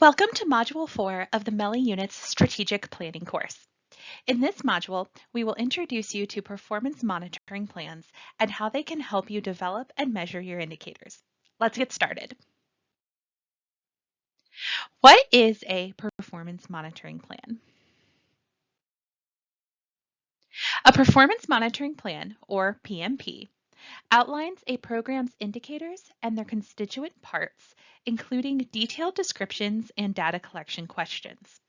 Welcome to Module 4 of the MELI Unit's Strategic Planning course. In this module, we will introduce you to performance monitoring plans and how they can help you develop and measure your indicators. Let's get started. What is a performance monitoring plan? A performance monitoring plan, or PMP, outlines a program's indicators and their constituent parts, including detailed descriptions and data collection questions.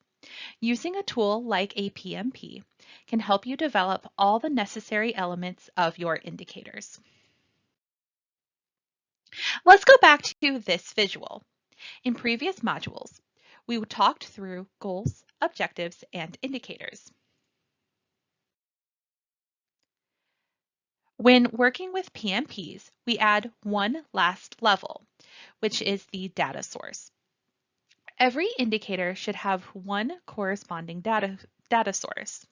Using a tool like a PMP can help you develop all the necessary elements of your indicators. Let's go back to this visual. In previous modules, we talked through goals, objectives, and indicators. When working with PMPs, we add one last level, which is the data source. Every indicator should have one corresponding data source.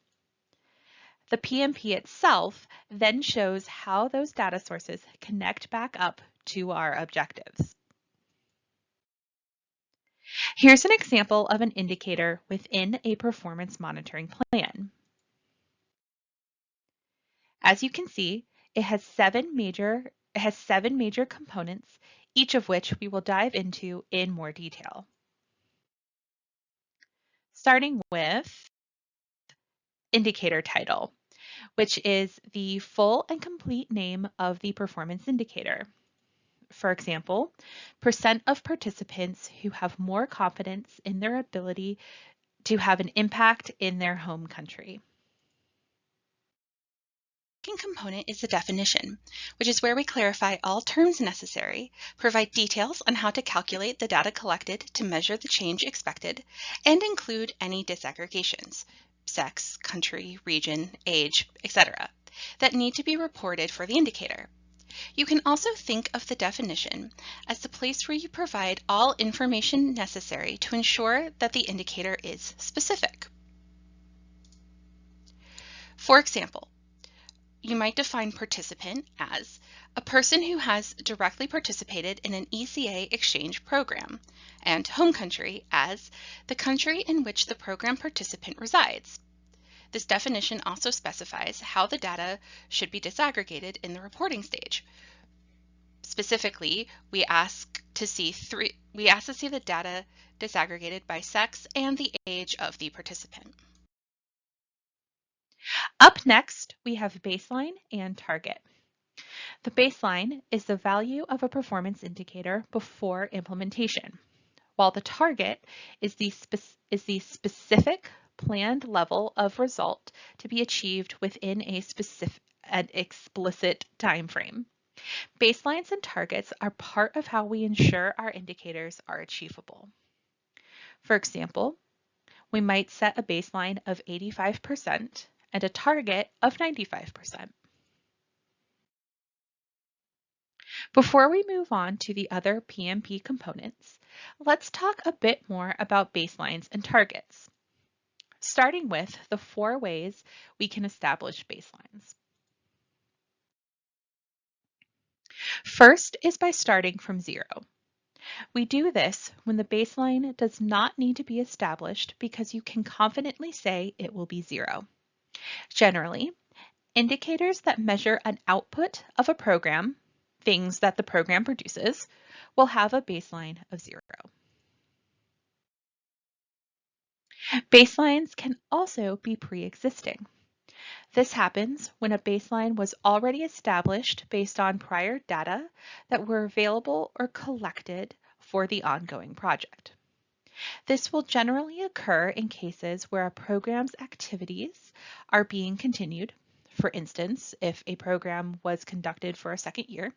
The PMP itself then shows how those data sources connect back up to our objectives. Here's an example of an indicator within a performance monitoring plan. As you can see, it has seven major components, each of which we will dive into in more detail. Starting with indicator title, which is the full and complete name of the performance indicator. For example, percent of participants who have more confidence in their ability to have an impact in their home country. The second component is the definition, which is where we clarify all terms necessary, provide details on how to calculate the data collected to measure the change expected, and include any disaggregations, sex, country, region, age, etc., that need to be reported for the indicator. You can also think of the definition as the place where you provide all information necessary to ensure that the indicator is specific. For example, you might define participant as a person who has directly participated in an ECA exchange program, and home country as the country in which the program participant resides. This definition also specifies how the data should be disaggregated in the reporting stage. Specifically, we ask to see the data disaggregated by sex and the age of the participant. Up next, we have baseline and target. The baseline is the value of a performance indicator before implementation, while the target is the specific planned level of result to be achieved within an explicit time frame. Baselines and targets are part of how we ensure our indicators are achievable. For example, we might set a baseline of 85% and a target of 95%. Before we move on to the other PMP components, let's talk a bit more about baselines and targets, starting with the 4 ways we can establish baselines. First is by starting from 0. We do this when the baseline does not need to be established because you can confidently say it will be 0. Generally, indicators that measure an output of a program, things that the program produces, will have a baseline of 0. Baselines can also be pre-existing. This happens when a baseline was already established based on prior data that were available or collected for the ongoing project. This will generally occur in cases where a program's activities are being continued, for instance, if a program was conducted for a second year.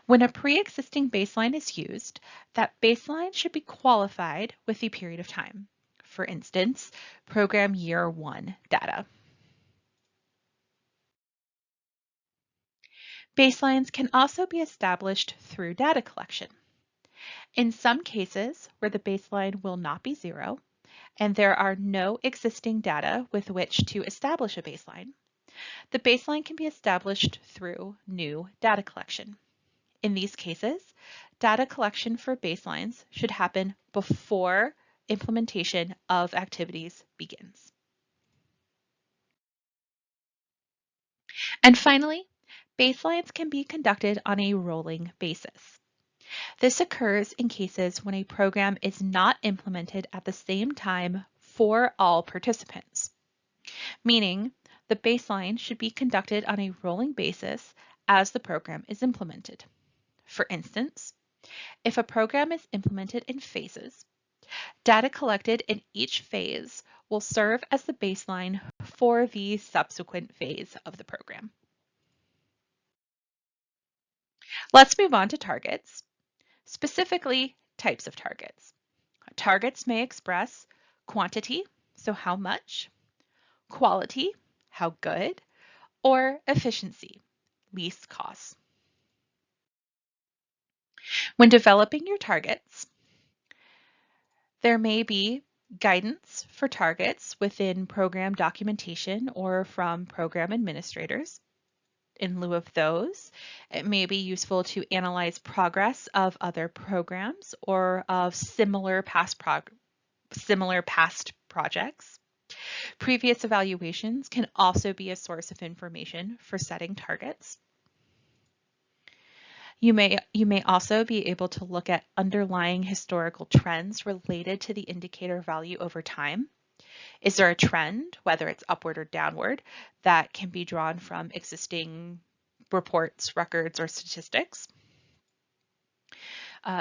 When a pre-existing baseline is used, that baseline should be qualified with the period of time. For instance, program year 1 data. Baselines can also be established through data collection. In some cases where the baseline will not be 0, and there are no existing data with which to establish a baseline, the baseline can be established through new data collection. In these cases, data collection for baselines should happen before implementation of activities begins. And finally, baselines can be conducted on a rolling basis. This occurs in cases when a program is not implemented at the same time for all participants, meaning the baseline should be conducted on a rolling basis as the program is implemented. For instance, if a program is implemented in phases, data collected in each phase will serve as the baseline for the subsequent phase of the program. Let's move on to targets, specifically types of targets. Targets may express quantity, so how much, quality, how good, or efficiency, least cost. When developing your targets, there may be guidance for targets within program documentation or from program administrators. In lieu of those, it may be useful to analyze progress of other programs or of similar past projects. Previous evaluations can also be a source of information for setting targets. You may also be able to look at underlying historical trends related to the indicator value over time. Is there a trend, whether it's upward or downward, that can be drawn from existing reports, records, or statistics?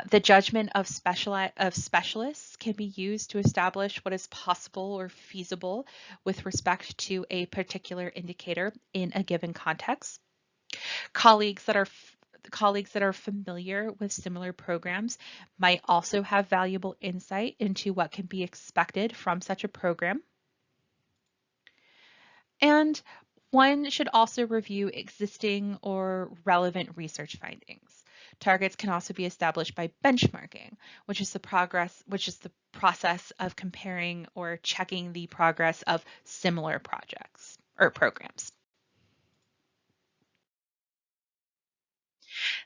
The judgment of specialists can be used to establish what is possible or feasible with respect to a particular indicator in a given context. Colleagues that are familiar with similar programs might also have valuable insight into what can be expected from such a program. And one should also review existing or relevant research findings. Targets can also be established by benchmarking, which is the process of comparing or checking the progress of similar projects or programs.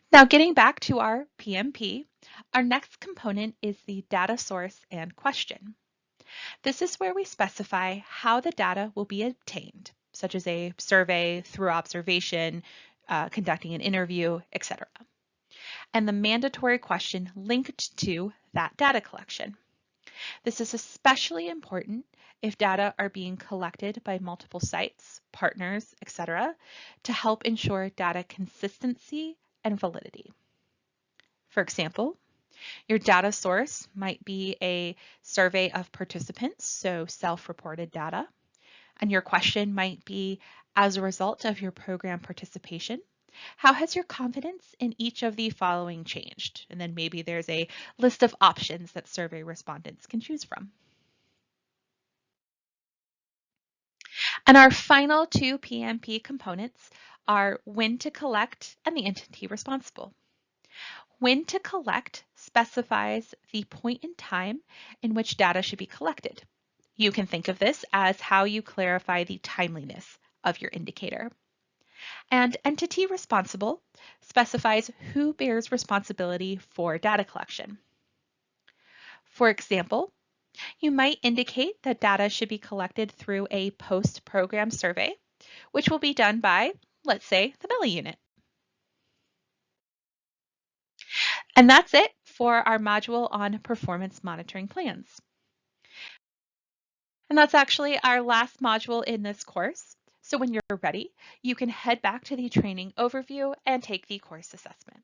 Now, getting back to our PMP, our next component is the data source and question. This is where we specify how the data will be obtained, such as a survey, through observation, conducting an interview, etc. And the mandatory question linked to that data collection. This is especially important if data are being collected by multiple sites, partners, etc., to help ensure data consistency and validity. For example, your data source might be a survey of participants, so self-reported data, and your question might be, as a result of your program participation, how has your confidence in each of the following changed? And then maybe there's a list of options that survey respondents can choose from. And our final two PMP components are when to collect and the entity responsible. When to collect specifies the point in time in which data should be collected. You can think of this as how you clarify the timeliness of your indicator. And entity responsible specifies who bears responsibility for data collection. For example, you might indicate that data should be collected through a post-program survey, which will be done by, let's say, the MELI Unit. And that's it for our module on performance monitoring plans. And that's actually our last module in this course. So when you're ready, you can head back to the training overview and take the course assessment.